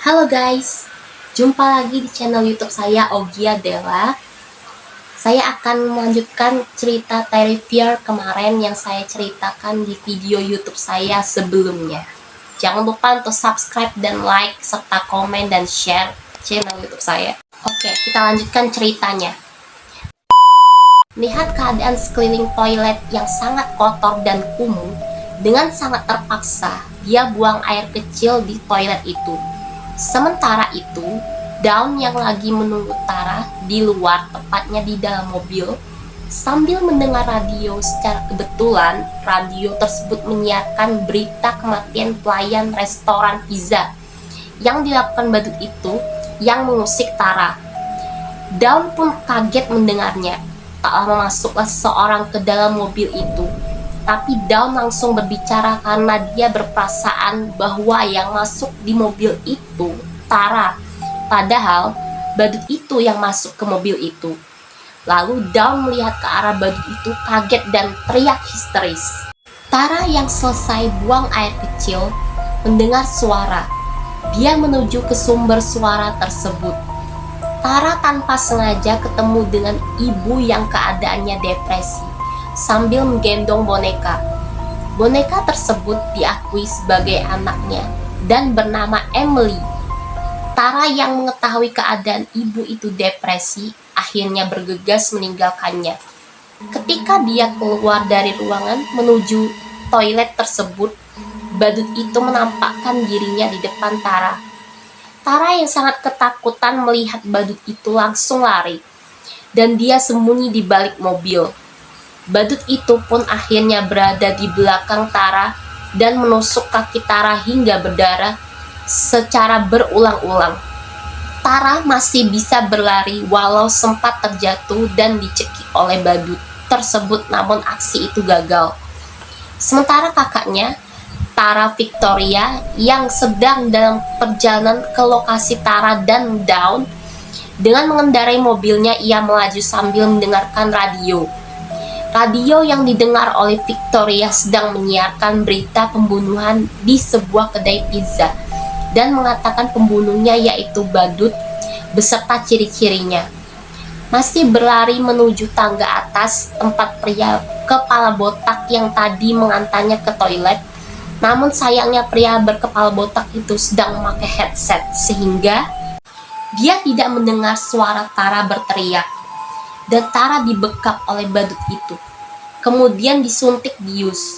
Halo guys, jumpa lagi di channel YouTube saya Ogia Della. Saya akan melanjutkan cerita Terrifier kemarin yang saya ceritakan di video YouTube saya sebelumnya. Jangan lupa untuk subscribe dan like serta komen dan share channel YouTube saya. Oke, kita lanjutkan ceritanya. Lihat keadaan sekeliling toilet yang sangat kotor dan kumuh, dengan sangat terpaksa dia buang air kecil di toilet itu. Sementara itu, Dawn yang lagi menunggu Tara di luar, tepatnya di dalam mobil, sambil mendengar radio. Secara kebetulan, radio tersebut menyiarkan berita kematian pelayan restoran pizza yang dilakukan badut itu yang mengusik Tara. Dawn pun kaget mendengarnya. Tak lama masuklah seseorang ke dalam mobil itu. Tapi Dawn langsung berbicara karena dia berperasaan bahwa yang masuk di mobil itu Tara. Padahal badut itu yang masuk ke mobil itu. Lalu Dawn melihat ke arah badut itu kaget dan teriak histeris. Tara yang selesai buang air kecil mendengar suara. Dia menuju ke sumber suara tersebut. Tara tanpa sengaja ketemu dengan ibu yang keadaannya depresi sambil menggendong boneka. Boneka tersebut diakui sebagai anaknya dan bernama Emily. Tara yang mengetahui keadaan ibu itu depresi akhirnya bergegas meninggalkannya. Ketika dia keluar dari ruangan menuju toilet tersebut, badut itu menampakkan dirinya di depan Tara. Tara yang sangat ketakutan melihat badut itu langsung lari, dan dia sembunyi di balik mobil. Badut itu pun akhirnya berada di belakang Tara dan menusuk kaki Tara hingga berdarah secara berulang-ulang. Tara masih bisa berlari walau sempat terjatuh dan dicekik oleh badut tersebut, namun aksi itu gagal. Sementara kakaknya, Tara Victoria, yang sedang dalam perjalanan ke lokasi Tara dan Dawn, dengan mengendarai mobilnya ia melaju sambil mendengarkan radio. Radio yang didengar oleh Victoria sedang menyiarkan berita pembunuhan di sebuah kedai pizza dan mengatakan pembunuhnya yaitu badut beserta ciri-cirinya. Masih berlari menuju tangga atas tempat pria kepala botak yang tadi mengantarnya ke toilet. Namun sayangnya pria berkepala botak itu sedang memakai headset sehingga dia tidak mendengar suara Tara berteriak. Dan Tara dibekap oleh badut itu. Kemudian disuntik bius.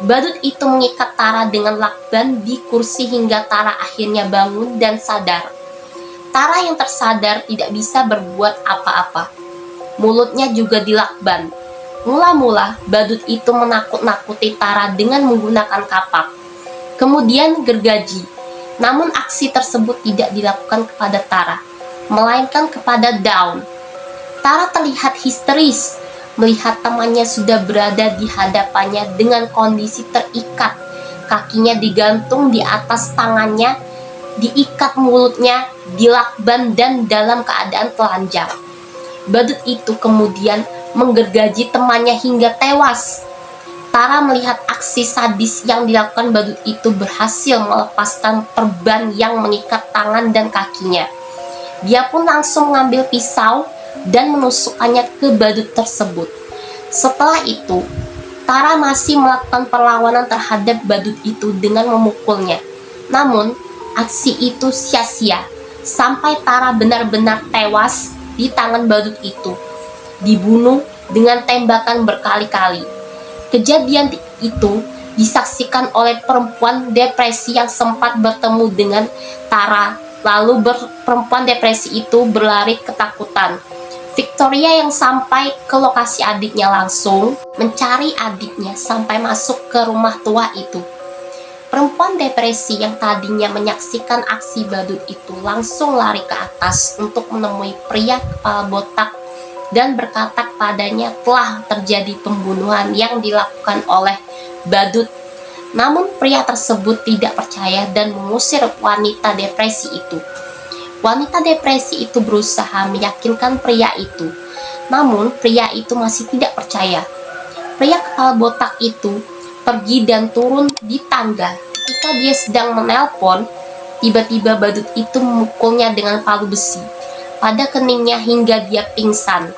Badut itu mengikat Tara dengan lakban di kursi hingga Tara akhirnya bangun dan sadar. Tara yang tersadar tidak bisa berbuat apa-apa. Mulutnya juga dilakban. Mula-mula badut itu menakut-nakuti Tara dengan menggunakan kapak. Kemudian gergaji. Namun aksi tersebut tidak dilakukan kepada Tara, melainkan kepada Dawn. Tara terlihat histeris melihat temannya sudah berada di hadapannya dengan kondisi terikat. Kakinya digantung di atas tangannya, diikat mulutnya, dilakban dan dalam keadaan telanjang. Badut itu kemudian menggergaji temannya hingga tewas. Tara melihat aksi sadis yang dilakukan badut itu berhasil melepaskan perban yang mengikat tangan dan kakinya. Dia pun langsung mengambil pisau dan menusukkannya ke badut tersebut. Setelah itu, Tara masih melakukan perlawanan terhadap badut itu dengan memukulnya. Namun, aksi itu sia-sia sampai Tara benar-benar tewas di tangan badut itu, dibunuh dengan tembakan berkali-kali. Kejadian itu disaksikan oleh perempuan depresi yang sempat bertemu dengan Tara. Lalu perempuan depresi itu berlari ketakutan. Victoria yang sampai ke lokasi adiknya langsung mencari adiknya sampai masuk ke rumah tua itu. Perempuan depresi yang tadinya menyaksikan aksi badut itu langsung lari ke atas untuk menemui pria kepala botak dan berkata kepadanya telah terjadi pembunuhan yang dilakukan oleh badut. Namun pria tersebut tidak percaya dan mengusir wanita depresi itu. Wanita depresi itu berusaha meyakinkan pria itu, namun pria itu masih tidak percaya. Pria kepala botak itu pergi dan turun di tangga. Ketika dia sedang menelpon, Tiba-tiba badut itu memukulnya dengan palu besi pada keningnya hingga dia pingsan.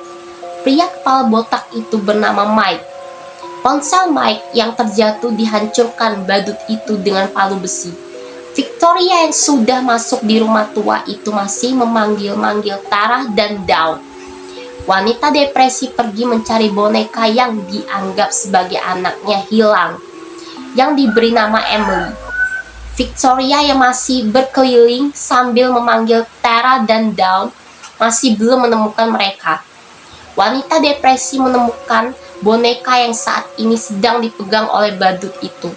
Pria kepala botak itu bernama Mike. Ponsel Mike yang terjatuh dihancurkan badut itu dengan palu besi. Victoria yang sudah masuk di rumah tua itu masih memanggil-manggil Tara dan Dawn. Wanita depresi pergi mencari boneka yang dianggap sebagai anaknya hilang, yang diberi nama Emily. Victoria yang masih berkeliling sambil memanggil Tara dan Dawn masih belum menemukan mereka. Wanita depresi menemukan boneka yang saat ini sedang dipegang oleh badut itu.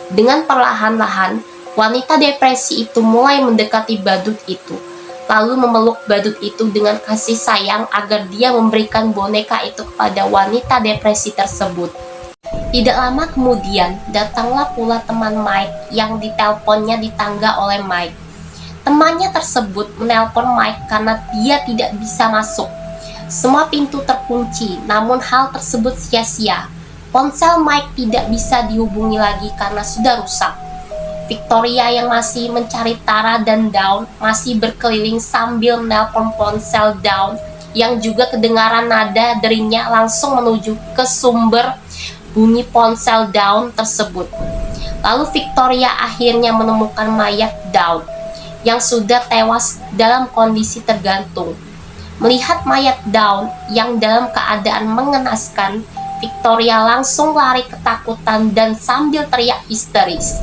Dengan perlahan-lahan, wanita depresi itu mulai mendekati badut itu, lalu memeluk badut itu dengan kasih sayang agar dia memberikan boneka itu kepada wanita depresi tersebut. Tidak lama kemudian, datanglah pula teman Mike yang diteleponnya di tangga oleh Mike. Temannya tersebut menelpon Mike karena dia tidak bisa masuk. Semua pintu terkunci, namun hal tersebut sia-sia. Ponsel Mike tidak bisa dihubungi lagi karena sudah rusak. Victoria yang masih mencari Tara dan Dawn masih berkeliling sambil menelpon ponsel Dawn yang juga kedengaran nada deringnya langsung menuju ke sumber bunyi ponsel Dawn tersebut. Lalu Victoria akhirnya menemukan mayat Dawn yang sudah tewas dalam kondisi tergantung. Melihat mayat Dawn yang dalam keadaan mengenaskan, Victoria langsung lari ketakutan dan sambil teriak histeris.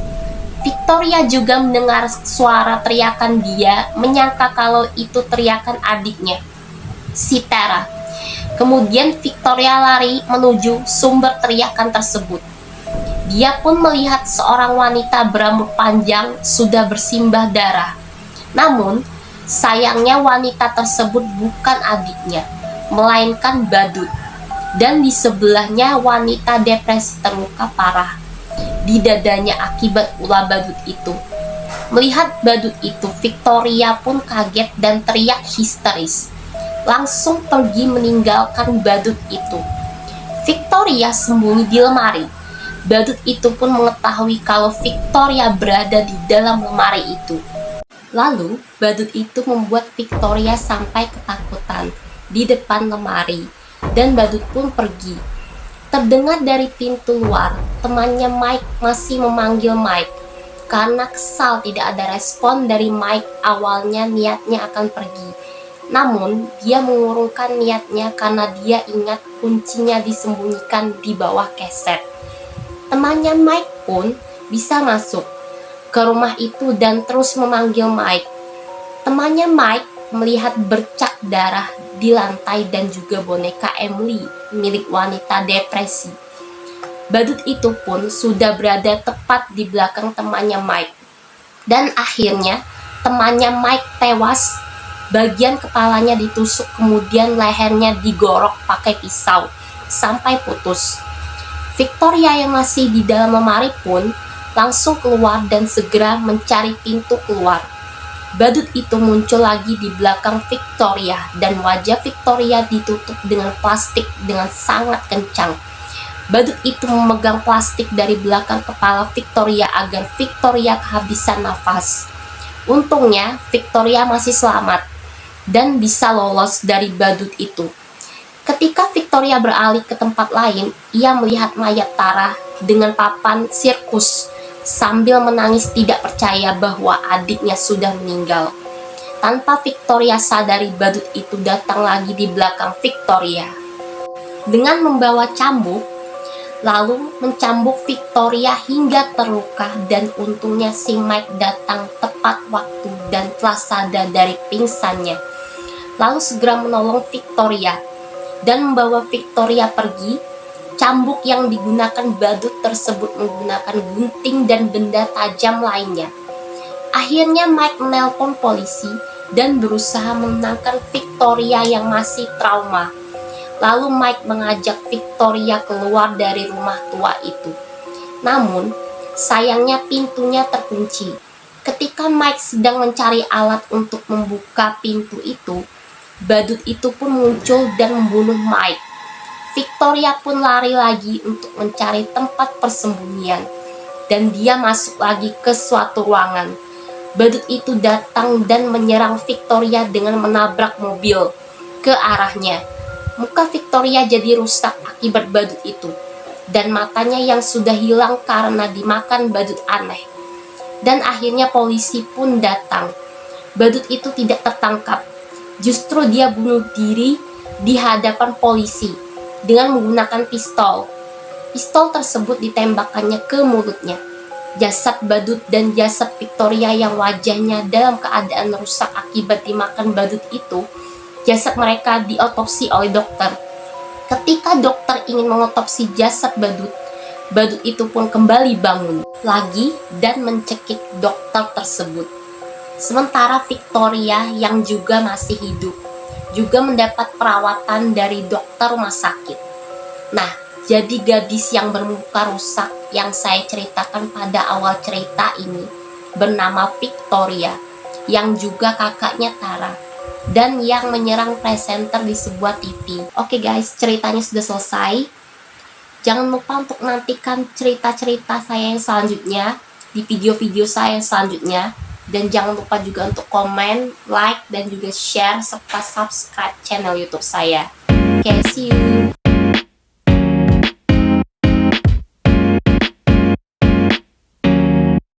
Victoria juga mendengar suara teriakan dia, menyangka kalau itu teriakan adiknya, si Tara. Kemudian Victoria lari menuju sumber teriakan tersebut. Dia pun melihat seorang wanita berambut panjang sudah bersimbah darah. Namun, sayangnya wanita tersebut bukan adiknya, melainkan badut. Dan di sebelahnya wanita depresi terluka parah di dadanya akibat ulah badut itu. Melihat badut itu, Victoria pun kaget dan teriak histeris. Langsung pergi meninggalkan badut itu. Victoria sembunyi di lemari. Badut itu pun mengetahui kalau Victoria berada di dalam lemari itu. Lalu, badut itu membuat Victoria sampai ketakutan di depan lemari, dan badut pun pergi. Terdengar dari pintu luar, temannya Mike masih memanggil Mike. Karena kesal tidak ada respon dari Mike, awalnya niatnya akan pergi. Namun, dia mengurungkan niatnya karena dia ingat kuncinya disembunyikan di bawah keset. Temannya Mike pun bisa masuk ke rumah itu dan terus memanggil Mike. Temannya Mike melihat bercak darah di lantai dan juga boneka Emily milik wanita depresi. Badut itu pun sudah berada tepat di belakang temannya Mike. Dan akhirnya temannya Mike tewas. Bagian kepalanya ditusuk, kemudian lehernya digorok pakai pisau sampai putus. Victoria yang masih di dalam lemari pun langsung keluar dan segera mencari pintu keluar. Badut itu muncul lagi di belakang Victoria dan wajah Victoria ditutup dengan plastik dengan sangat kencang. Badut itu memegang plastik dari belakang kepala Victoria agar Victoria kehabisan nafas. Untungnya Victoria masih selamat dan bisa lolos dari badut itu. Ketika Victoria beralih ke tempat lain, ia melihat mayat Tara dengan papan sirkus sambil menangis tidak percaya bahwa adiknya sudah meninggal. Tanpa Victoria sadari, badut itu datang lagi di belakang Victoria dengan membawa cambuk, lalu mencambuk Victoria hingga terluka, dan untungnya si Mike datang tepat waktu dan telah sadar dari pingsannya. Lalu segera menolong Victoria dan membawa Victoria pergi. Cambuk yang digunakan badut tersebut menggunakan gunting dan benda tajam lainnya. Akhirnya Mike menelpon polisi dan berusaha menenangkan Victoria yang masih trauma. Lalu Mike mengajak Victoria keluar dari rumah tua itu. Namun, sayangnya pintunya terkunci. Ketika Mike sedang mencari alat untuk membuka pintu itu, badut itu pun muncul dan membunuh Mike. Victoria pun lari lagi untuk mencari tempat persembunyian, dan dia masuk lagi ke suatu ruangan. badut itu datang dan menyerang Victoria dengan menabrak mobil ke arahnya. Muka Victoria jadi rusak akibat badut itu, dan matanya yang sudah hilang karena dimakan badut aneh. Dan akhirnya polisi pun datang. Badut itu tidak tertangkap. Justru dia bunuh diri di hadapan polisi dengan menggunakan pistol. Pistol tersebut ditembakkannya ke mulutnya. Jasad badut dan jasad Victoria yang wajahnya dalam keadaan rusak akibat dimakan badut itu, jasad mereka diotopsi oleh dokter. Ketika dokter ingin mengotopsi jasad badut, badut itu pun kembali bangun lagi dan mencekik dokter tersebut. Sementara Victoria yang juga masih hidup juga mendapat perawatan dari dokter rumah sakit. Nah, jadi gadis yang bermuka rusak yang saya ceritakan pada awal cerita ini bernama Victoria, yang juga kakaknya Tara, dan yang menyerang presenter di sebuah TV. Oke guys, ceritanya sudah selesai. Jangan lupa untuk nantikan cerita-cerita saya yang selanjutnya di video-video saya yang selanjutnya. Dan jangan lupa juga untuk komen, like, dan juga share, serta subscribe channel YouTube saya. Oke, see you!